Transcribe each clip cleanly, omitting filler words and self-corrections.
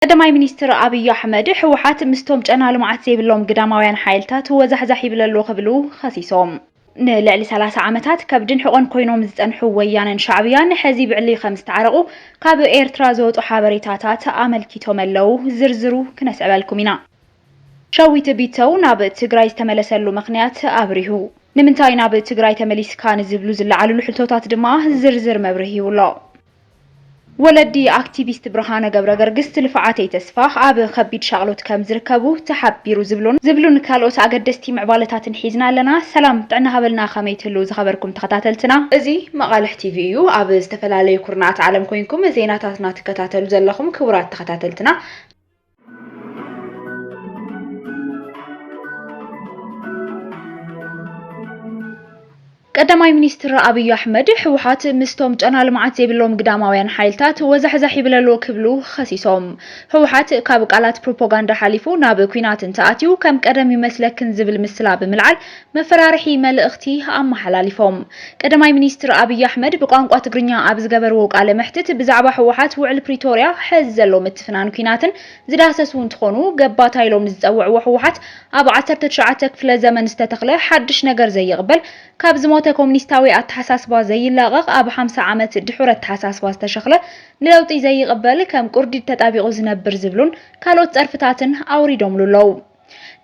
ቀዳማይ ሚኒስትር አብይ አሕመድ ሕወሓት ምስቶም ጨና ልምዓት ዘይብሎም ግዳማውያን ሓይልታት ወዛሕዛሕ ይብለሎ ክብሉ ኸሲሶም ንልዕሊ 30 ዓመታት ከብድን ሕቆን ኮይኖም ዝጸንሑ ወያነን ሻዕብያን ሕዚ ብዕሊ ከም ዝተዓረቁ ካብ ኤርትራ ዘወጡ ሓበሬታታት ኣመልኪቶም ኣለው። ዝርዝሩ ክነስዕበልኩም ኢና። ሸዊት ቢተው ናብ ትግራይ ዝተመለሰሉ ምክንያት አብሪሁ ንምንታይ ናብ ትግራይ ተመሊስካ ንዝብሉ ዝለዓሉ ሕቶታት ድማ ዝርዝር መብርሂ ይብሎ። ወለዲ አክቲቪስት ብርሃነ ገብረገርግስ ልፍዓተይ ተስፋ ኣብ ከቢድ ሻቅሎት ከም ዝርከቡ ተሓቢሩ ዝብሉን ካልኦት አገደስቲ ምዕባለታትን ሒዝና ኣለና። ሰላም ጥዕና ሃበልና ከመይ ትህሉ ዝኸበርኩም ተኸታተልትና እዚ መቃልሕ ቲቪ እዩ። ኣብ ዝተፈላለዩ ኩርናት ዓለም ኮይንኩም ዜናታትና ትከታተሉ ዘለኹም ክቡራት ተኸታተልትና ቀዳማይ ሚኒስትር አብይ አሕመድ ሕወሓት ምስቶም ጨና ልምዓት ዘይብሎም ግዳማውያን ሓይልታት ወዛሕዛሕ ይብለሎ ክብሉ ኸሲሶም። ሕወሓት ካብ ቃላት ፕሮፓጋንዳ ሓሊፉ ናብ ኩናት እንተኣትዩ ከም ቀደም ይመስለክን ዝብል ምስላ ብምልዓል መፈራርሒ መልእኽቲ ኣመሓላሊፎም። ቀዳማይ ሚኒስትር አብይ አሕመድ ብቋንቋ ትግርኛ ኣብ ዝገበርዎ ቃለ መሕትት ብዛዕባ ሕወሓት ውዕል ፕሪቶርያ ሕዚ ዘሎ ምትፍናን ኩናትን ዝዳሰሱ እንትኾኑ ገባታ ኢሎም ዝፀውዕዎ ሕወሓት ኣብ 19 ክፍለ ዘመን ዝተተኽለ ሓድሽ ነገር ዘይቕበል ካብ ዝሞተ ኮሙኒስታዊ አተሓሳስባ ዘይላቀቅ ኣብ 50 ዓመት ድሕረ አተሓሳስባ ዝተሸኽለ ንለውጢ ዘይቅበል ከም ቁርዲ ተጣቢቁ ዝነብር ዝብሉን ካልኦት ጸርፍታትን ኣውሪዶምሉለው።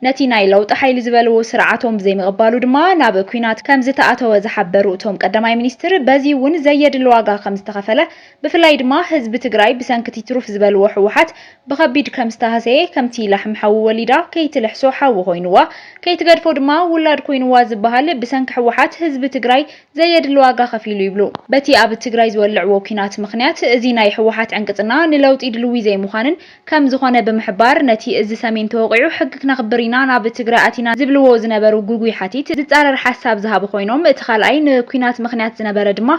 ነቲ ናይ ለውጢ ሓይሊ ዝበልዎ ስርዓቶም ዘይምቕባሉ ድማ ናብ ኩናት ከም ዝተኣተወ ዝሓበሩ እቶም ቀዳማይ ሚኒስትር በዚ እውን ዘየድል ዋጋ ከም ዝተኸፈለ ብፍላይ ድማ ህዝቢ ትግራይ ብሰንኪ ትሩፍ ዝበልዎ ሕወሓት ብከቢድ ከም ዝተሃሰየ ከምቲ ላሕሚ ሓዊ ወሊዳ ከይትልሕሶ ሓዊ ኮይኑዋ ከይትገድፎ ድማ ውላድ ኮይኑዋ ዝበሃል ብሰንኪ ሕወሓት ህዝቢ ትግራይ ዘየድል ዋጋ ከፊሉ ይብሉ። በቲ ኣብ ትግራይ ዝወልዕዎ ኩናት ምክንያት እዚ ናይ ሕወሓት ዕንቅፅና ንለውጢ ድልዊ ዘይምዃንን ከም ዝኾነ ብምሕባር ነቲ እዚ ሰሜን ተወቂዑ ሕጊ ክነኽብር ኢና ናብ ትግራይ አቲና ዝብልዎ ዝነበሩ ጉጉይ ሓቲት ዝጻረር ሓሳብ ዝሃቡ ኮይኖም እቲ ካልኣይ ንኩናት ምክንያት ዝነበረ ድማ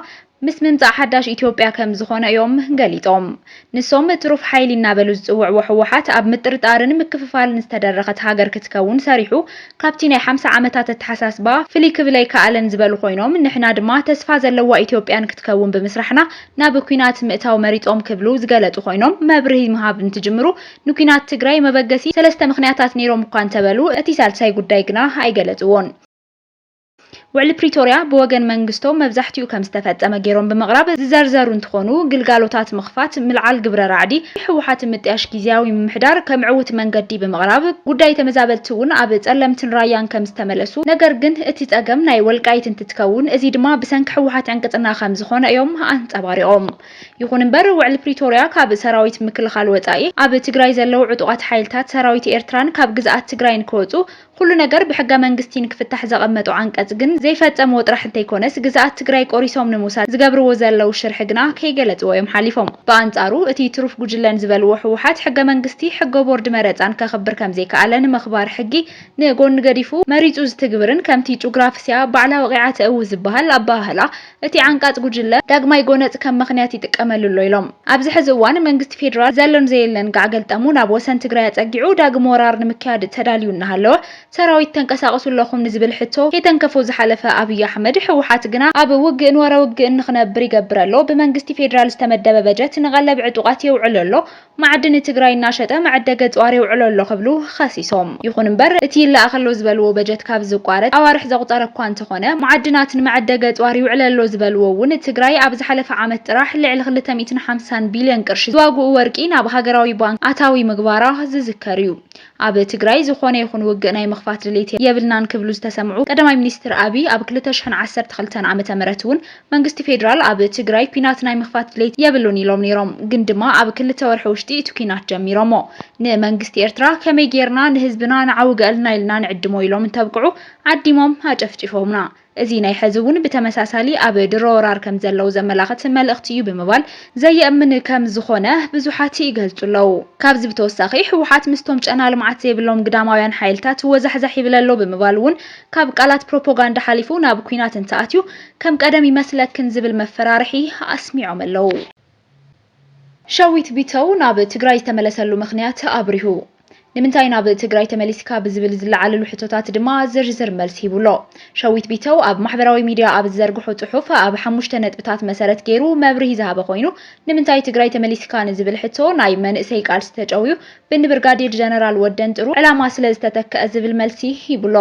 ምስ ምምጻእ ሓዳሽ ኢትዮጵያ ከም ዝኾነ እዮም ገሊጦም። ንሶም ትሩፍ ሓይሊ እናበሉ ዝጽውዕዎ ሕወሓት ኣብ ምጥርጣርን ምክፍፋልን ዝተደረኸት ሃገር ክትከውን ሰሪሑ ካብቲ ናይ 50 ዓመታት አተሓሳስባ ፍልይ ክብለይ ከኣለን ዝበሉ ኮይኖም ንሕና ድማ ተስፋ ዘለዋ ኢትዮጵያን ክትከውን ብምስራሕና ናብ ኩናት ምእታው መሪጦም ክብሉ ዝገለጹ ኮይኖም መብርሂ ምሃብ እንትጅምሩ ንኩናት ትግራይ መበገሲ ሰለስተ ምክንያታት ነይሮም እኳ እንተበሉ እቲ ሳልሳይ ጉዳይ ግና ኣይገለጽዎን። ውዕል ፕሪቶርያ ብወገን መንግስቶም መብዛሕትኡ ከም ዝተፈጸመ ገይሮም ብምቕራብ ዝዘርዘሩ እንትኾኑ ግልጋሎታት ምኽፋት ምልዓል ግብረ ራዕዲ ሕወሓት ምጥያሽ ጊዜያዊ ምምሕዳር ከም ዕውት መንገዲ ብምቕራብ ጉዳይ ተመዛበልቲ እውን ኣብ ጸለምትን ራያን ከም ዝተመለሱ ነገር ግን እቲ ጸገም ናይ ወልቃይት እንትትከውን እዚ ድማ ብሰንኪ ሕወሓት ዕንቅፅና ከም ዝኾነ እዮም ኣንጸባሪቖም። ይኹን እምበር ውዕል ፕሪቶርያ ካብ ሰራዊት ምክልኻል ወጻኢ ኣብ ትግራይ ዘለው ዕጡቃት ሓይልታት ሰራዊት ኤርትራን ካብ ግዝኣት ትግራይ ንክወፁ ኩሉ ነገር ብሕገ መንግስቲ ንክፍታሕ ዘቐመጡ አንቀጽ ግን ዘይፈጸምዎ ጥራሕ እንተይኮነስ ግዝኣት ትግራይ ቆሪሶም ንምውሳድ ዝገብርዎ ዘለው ሽርሒ ግና ከይገለጽዎ እዮም ሓሊፎም። በኣንጻሩ እቲ ትሩፍ ጉጅለን ዝበልዎ ሕወሓት ሕገ መንግስቲ ሕገ ቦርድ መረፃን ከኽብር ከም ዘይከኣለን ምኽባር ሕጊ ንጎኒ ገዲፉ መሪፁ ዝትግብርን ከምቲ ጩግራፍስያ ባዕላ ወቂዓ ትእው ዝበሃል ኣባህላ እቲ ዓንቃጽ ጉጅለ ዳግማይ ጎነጽ ከም ምክንያት ይጥቀመሉሎ ኢሎም። ኣብዚ ሕዚ እዋን መንግስቲ ፌደራል ዘሎን ዘየለን ጋዕገልጠሙ ናብ ወሰን ትግራይ ኣጸጊዑ ዳግም ወራር ንምክያድ ተዳልዩ እናሃለወ ሰራዊት ተንቀሳቀሱ ለኹም ንዝብል ሕቶ ከተንከፉ ዝሓለፈ አብይ አሕመድ ሕወሓት ግና ኣብ ውግእን ወረ ውግእን ንኽነብር ይገብረሎ ብመንግስቲ ፌደራል ዝተመደበ በጀት ንቐለብ ዕጡቃት የውዕለሎ ማዕድን ትግራይ እናሸጠ ማዕደገ ጿር የውዕለሎ ክብሉ ኸሲሶም። ይኹን እምበር እቲ ይላኣኸሎ ዝበልዎ በጀት ካብ ዝቋረጽ ኣዋርሕ ዘቁፀረ እኳ እንተኾነ ማዕድናትን ማዕደገ ጿር ይውዕለሎ ዝበልዎ እውን ትግራይ ኣብ ዝሓለፈ ዓመት ጥራሕ ልዕሊ 250 ቢልዮን ቅርሺ ዝዋግኡ ወርቂ ናብ ሃገራዊ ባንክ ኣታዊ ምግባራ ዝዝከር እዩ። ኣብ ትግራይ ዝኾነ ይኹን ውግእ ናይ ምኽፋት ድሌት የብልናን ክብሉ ዝተሰምዑ ቀዳማይ ሚኒስትር አብይ ኣብ 2012 ዓመተ ምህረት እውን መንግስቲ ፌደራል ኣብ ትግራይ ኩናት ናይ ምኽፋት ድሌት የብሉን ኢሎም ነይሮም። ግን ድማ ኣብ 2 ወርሒ ውሽጢ እቲ ኩናት ጀሚሮሞ ንመንግስቲ ኤርትራ ከመይ ጌርና ንህዝብና ንዓውገልና ኢልና ንዕድሞ ኢሎም እንተብቅዑ ዓዲሞም ኣጨፍጭፎምና። እዚ ናይ ሕዚ እውን ብተመሳሳሊ ኣብ ድሮ ወራር ከም ዘለው ዘመላኽት መልእኽቲ እዩ ብምባል ዘየእምን ከም ዝኾነ ብዙሓት ይገልጹለው። ካብዚ ብተወሳኺ ሕወሓት ምስቶም ጨና ልምዓት ዘይብሎም ግዳማውያን ሓይልታት ወዛሕዛሕ ይብለሎ ብምባል እውን ካብ ቃላት ፕሮፓጋንዳ ሓሊፉ ናብ ኩናት እንተኣትዩ ከም ቀደም ይመስለክን ዝብል መፈራርሒ ኣስሚዖም ኣለው። ሸዊት ቢተው ናብ ትግራይ ዝተመለሰሉ ምክንያት አብሪሁ ንምንታይ ናብ ትግራይ ተመሊስካ ብዝብል ዝለዓለሉ ሕቶታት ድማ ዝርዝር መልሲ ይብሎ ሸዊት ቢተው ኣብ ማሕበራዊ ሚድያ ኣብ ዝዘርግሑ ጽሑፍ ኣብ 5 ነጥብታት መሰረት ገይሩ መብርሂ ዝሃበ ኮይኑ ንምንታይ ትግራይ ተመሊስካ ንዝብል ሕቶ ናይ መንእሰይ ቃልሲ ተጨውዩ ብንብርጋዴር ጀነራል ወደን ጥሩ ዕላማ ስለ ዝተተከአ ዝብል መልሲ ይብሎ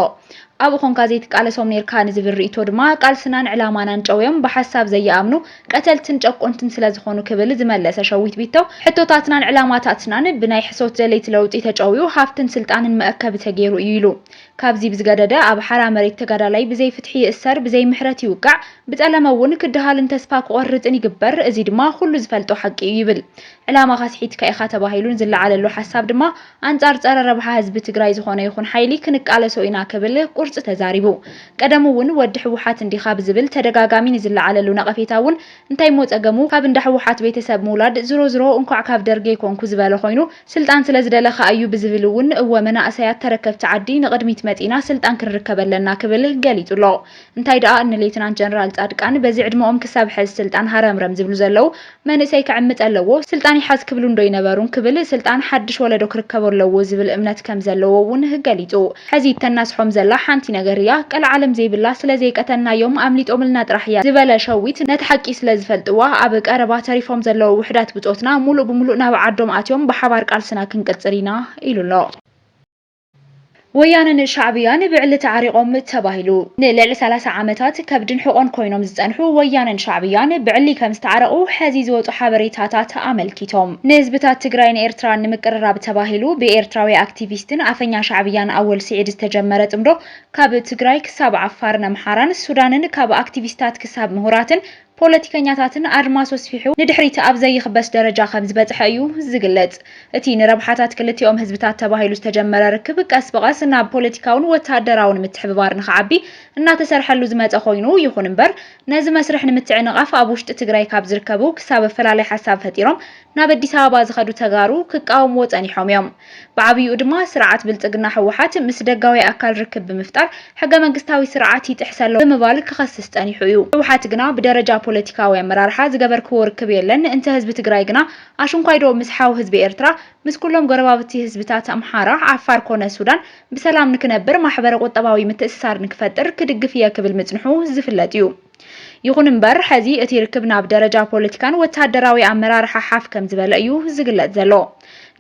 ኣብ ኾንካ ዘይተቃለሶም ነርካ ንዝብል ርእቶ ድማ ቃልስናን ዕላማናን ጨውዮም በሐሳብ ዘየኣምኑ ቀተልትን ጨቆንትን ስለ ዝኾኑ ክብል ዝመለሰ ሸዊት ቢተው ሕቶታትናን ዕላማታትናን ብናይ ሕሶት ዘለይቲ ለውጢ ተጨውዩ ሃፍትን ስልጣንን መአከብ ተገይሩ እዩ ኢሉ ካብዚ ብዝገደደ ኣብ ሓራ መሬት ተጋዳላይ ብዘይ ፍትሒ እሰር ብዘይ ምሕረት ይውቃዕ ብጸለመውን ክድሃልን ተስፋ ክቆርጽን ይግበር እዚ ድማ ሁሉ ዝፈልጦ ሓቂ እዩ ይብል ዕላማ ካስሒትካ ኢኻ ተባሂሉን ዝለዓለሉ ሓሳብ ድማ አንጻር ጸረ ረብሓ ህዝቢ ትግራይ ዝኾነ ይኹን ሓይሊ ክንቃለሶ ኢና ክብል ቁርጽ ተዛሪቡ ቀደሙውን ወዲ ሕወሓት እንዲኻ ብዝብል ተደጋጋሚ ንዝለዓለሉ ነቐፌታውን እንታይ ሞጸገሙ ካብ እንዳ ሕወሓት ቤተሰብ ምውላድ ዝሮ እንኳዕ ካብ ደርገ ይኮንኩ ዝበለ ኮይኑ ስልጣን ስለ ዝደለኻ እዩ ብዝብልውን ወመናእሰያት ተረከብቲ ዓዲ ንቅድሚት መጺና ስልጣን ክንርከበለና ክብል ገሊጹሎ እንታይ ደኣ ንሌተናንት ጀነራል ጻድቃን በዚ ዕድመኦም ክሳብ ሕዝ ስልጣን ሃረምረም ዝብሉ ዘለው መንእሰይ ክዕምጽ ኣለዎ ስልጣን ይሓዝ ክብሉ እንዶ ይነበሩን ክብል ስልጣን ሓድሽ ወለዶ ክርከበለዎ ዝብል እምነት ከም ዘለዎውን ገሊጹ ሕዚ ተናስሖም ዘላ ሓንቲ ነገርያ ቀልዓለም ዘይብላ ስለ ዘይቀተናዮም ኣምሊጦምልና ጥራሕያ ዝበለ ሸዊት ነቲ ሓቂ ስለ ዝፈልጥዋ ኣብ ቀረባ ተሪፎም ዘለው ውሕዳት ብጾትና ሙሉእ ብሙሉእ ናብ ዓዶም ኣትዮም ብሓባር ቃልስና ክንቀጽሪና ኢሉሎ ወያነን ሻዕብያን ብዕሊ ተዓሪቆም ተባሂሉ ንልዕሊ 30 ዓመታት ከብድን ሕቆን ኮይኖም ዝጸንሑ ወያነን ሻዕብያን ብዕሊ ከም ዝተዓረቁ ሕዚ ዝወጹ ሓበሬታታት አመልኪቶም ንህዝብታት ትግራይን ኤርትራን ንምቅርራብ ተባሂሉ ብኤርትራዊ አክቲቪስትን አፈኛ ሻዕብያን ኣወል ስዒድ ዝተጀመረ ጽምዶ ካብ ትግራይ ክሳብ ዓፋርን አምሓራን ሱዳንን ካብ አክቲቪስታት ክሳብ ምሁራትን ፖለቲከኛታትን አድማስ ወስፊሑ ንድሕሪት ኣብ ዘይኽበስ ደረጃ ከም ዝበጽሐ እዩ ዝግለጽ እቲ ንረብሓታት ክልቲኦም ህዝብታት ተባሂሉ ዝተጀመረ ርክብ ቀስ በቀስ ናብ ፖለቲካውን ወታደራውን ምትሕብባር ንኽዓቢ እናተሰርሐሉ ዝመጸ ኮይኑ ይኹን እምበር ነዚ መስርሕ ንምትዕንቃፍ ኣብ ውሽጢ ትግራይ ካብ ዝርከቡ ክሳብ ፈላላይ ሓሳብ ፈጢሮም ናብ አዲስ አበባ ዝኸዱ ተጋሩ ክቃወምዎ ጸኒሖም እዮም ብዓብዩ ድማ ስርዓት ብልጽግና ሕወሓት ምስ ደጋዊ አካል ርክብ ብምፍጣር ሕገ መንግስታዊ ስርዓት ይጥሕሰሎ ብምባል ክኸስስ ጸኒሑ እዩ ሕወሓት ግና ብደረጃ ፖለቲካዊ አመራርሓ ዝገበርክዎ ርክብ የለን እንተ ህዝቢ ትግራይ ግና አሽንኳይዶ ምስሓው ህዝቢ ኤርትራ ምስ ኩሎም ጎረባብቲ ህዝብታት አምሓራ ዓፋር ኮነ ሱዳን ብሰላም ንክነብር ማሕበረ ቁጠባዊ ምትእስሳር ንክፈጥር ክድግፍ የክብል ምጽንሑ ዝፍለጥ እዩ ይኹን እምበር ሕዚ እቲ ርክብ ናብ ደረጃ ፖለቲካን ወታደራዊ አመራርሓ ሓፍ ከም ዝበለ እዩ ዝግለጽ ዘሎ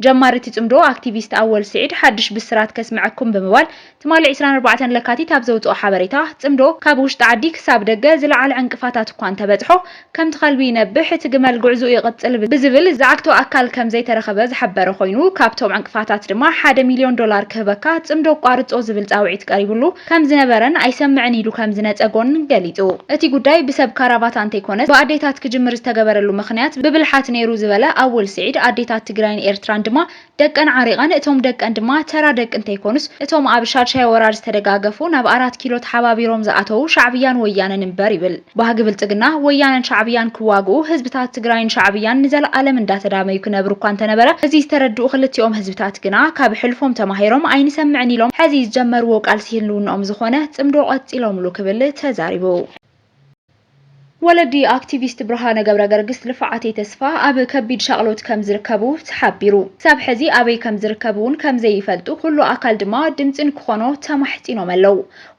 ጀማሪት ጽምዶ አክቲቪስት አወል ስዒድ ሓድሽ ብስራት ከስምዐኩም ብምባል ትማሊ 24 ለካቲት ኣብ ዘውጽኦ ሓበሬታ ጽምዶ ካብ ውሽጢ ዓዲ ክሳብ ደገ ዝለዓለ ዕንቅፋታት እኳ እንተበጽሖ ከም ትኸልቢ ይነብሕ እቲ ግመል ጉዕዙ ይቕጽል ብዝብል ዝዓግቶ አካል ከም ዘይተረኸበ ዝሓበረ ኮይኑ ካብቶም ዕንቅፋታት ድማ $1 ሚልዮን ክህበካ ጽምዶ ቋርጾ ዝብል ጻውዒት ቀሪቡሉ ከም ዝነበረን ኣይሰምዕን ኢሉ ከም ዝነጸጎን ገሊጹ እቲ ጉዳይ ብሰብ ካራባታ እንተይኮነስ በአዴታት ክጅምር ዝተገበረሉ ምኽንያት ብብልሓት ነይሩ ዝበለ አወል ስዒድ አዴታት ትግራይን ኤርትራን ድማ ደቀን ዓሪቀን እቶም ደቀን ድማ ተራ ደቅ እንተይኮኑስ እቶም ኣብ ሻድሻይ ወራር ዝተደጋገፉ ናብ 4 ኪሎ ተሓባቢሮም ዝኣተው ሻዕብያን ወያነን እምበር ይብል ባህጊ ብልጽግና ወያነን ሻዕብያን ክዋግኡ ህዝብታት ትግራይን ሻዕብያን ንዘለዓለም እንዳተዳመዩ ክነብሩ እኳ እንተነበረ እዚ ዝተረድኡ ክልቲኦም ህዝብታት ግና ካብ ሕልፎም ተማሂሮም ኣይንሰምዕን ኢሎም ሕዚ ዝጀመርዎ ቃልሲ ህልውንኦም ዝኾነ ጽምዶ ቀጺሎምሉ ክብል ተዛሪቡ ወለዲ አክቲቪስት ብርሃነ ገብረገርግስ ልፍዓተይ ተስፋ ኣብ ከቢድ ሻቅሎት ከም ዝርከቡ ተሓቢሩ ሳብ ሕዚ ኣበይ ከም ዝርከቡን ከም ዘይፈልጡ ኩሉ አካል ድማ ድምጽን ክኾኖ ተማሕጺኖም ኣለው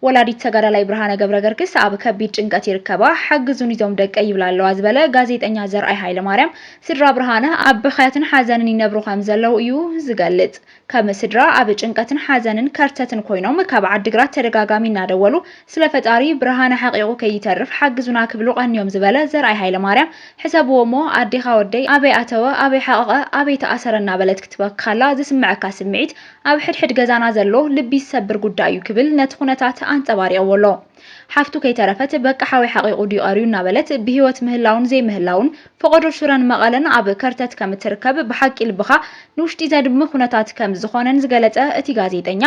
ወላዲት ተጋዳላይ ብርሃነ ገብረገርግስ ኣብ ከቢድ ጭንቀት ይርከባ ሓግዙን ይዞም ደቀ ይብላለዋ ዝበለ ጋዜጠኛ ዘርአይ ሃይለማርያም ስድራ ብርሃነ ኣብ ብኸትን ሓዘንን ይነብሩ ከም ዘለው እዩ ዝገልጽ ከም ስድራ ኣብ ጭንቀትን ሓዘንን ከርተትን ኮይኖም ካብ ዓዲግራት ተደጋጋሚ እናደወሉ ስለ ፈጣሪ ብርሃነ ሓቂቁ ከይተርፍ ሓግዙና ክብሉ ቀንዮም ዝበለ ዘርአይ ሃይለማርያም ሕሰብዎሞ ኣዴኻ ወደይ ኣበይ ኣተወ ኣበይ ሓቀቀ ኣበይ ተኣሰረና በለት ክትበካላ ዝስምዐካ ስምዒት ኣብ ሕድሕድ ገዛና ዘሎ ልቢ ዝሰብር ጉዳይ እዩ ክብል ነቲ ኩነታት አንጸባሪqዎሎ ሓፍቱ ከይተረፈት በቃ ሓዊ ሓቂቁ ዲቀርዩ እናበለት ብህይወት ምህላውን ዘይምህላውን ፈቀዶ ሹረን መቀለን ኣብ ከርተት ከም ትርከብ ብሓቂ ልብኻ ንውሽጢ ዘድም ኩነታት ከም ዝኾነን ዝገለጸ እቲ ጋዜጠኛ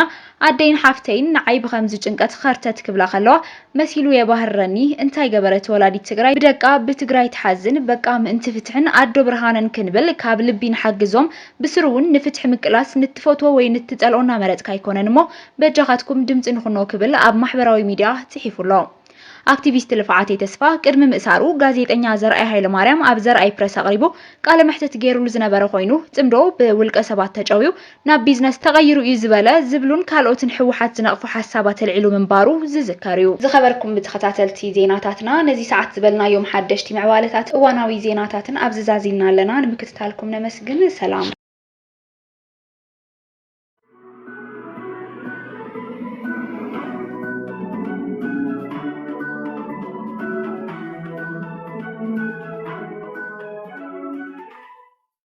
ኣደይን ሓፍተይን ንዓይ ብከምዚ ጭንቀት ከርተት ክብላ ከለዋ መሲሉ የባህረኒ እንታይ ገበረት ወላዲት ትግራይ ብደቃ ብትግራይ ተሓዝን በቃ ምእንቲ ፍትሕን አዶ ብርሃነን ክንብል ካብ ልቢ ንሓግዞም ብስሩውን ንፍትሕ ምቅላስ ንትፈትዎ ወይ ንትጸልኦና መረጽካ ይኮነን እሞ በጃኻትኩም ድምጽ ንኹኖ ክብል ኣብ ማሕበራዊ ሚድያ ጽሒፉሎ አክቲቪስት ልፍዓት ተስፋ ቅድሚ ምእሳሩ ጋዜጠኛ ዘርአይ ኃይለ ማርያም ኣብ ዘርአይ ፕረስ አቅሪቡ ቃለ መሕተት ገይሩሉ ዝነበረ ኮይኑ ጽምዶ ብውልቀ ሰባት ተጨዊው ናብ ቢዝነስ ተቀይሩ እዩ ዝበለ ዝብሉን ካልኦትን ሕውሓት ዝነቅፉ ሓሳባት ተልዒሉ ምንባሩ ዝዝከር እዩ። ዝኸበርኩም ብተኸታተልቲ ዜናታትና ነዚ ሰዓት ዝበልናዮም ሓደሽቲ ምዕባለታት እዋናዊ ዜናታትን ኣብ ዝዛዚልና ኣለና ንምክትታልኩም ነመስግን ሰላም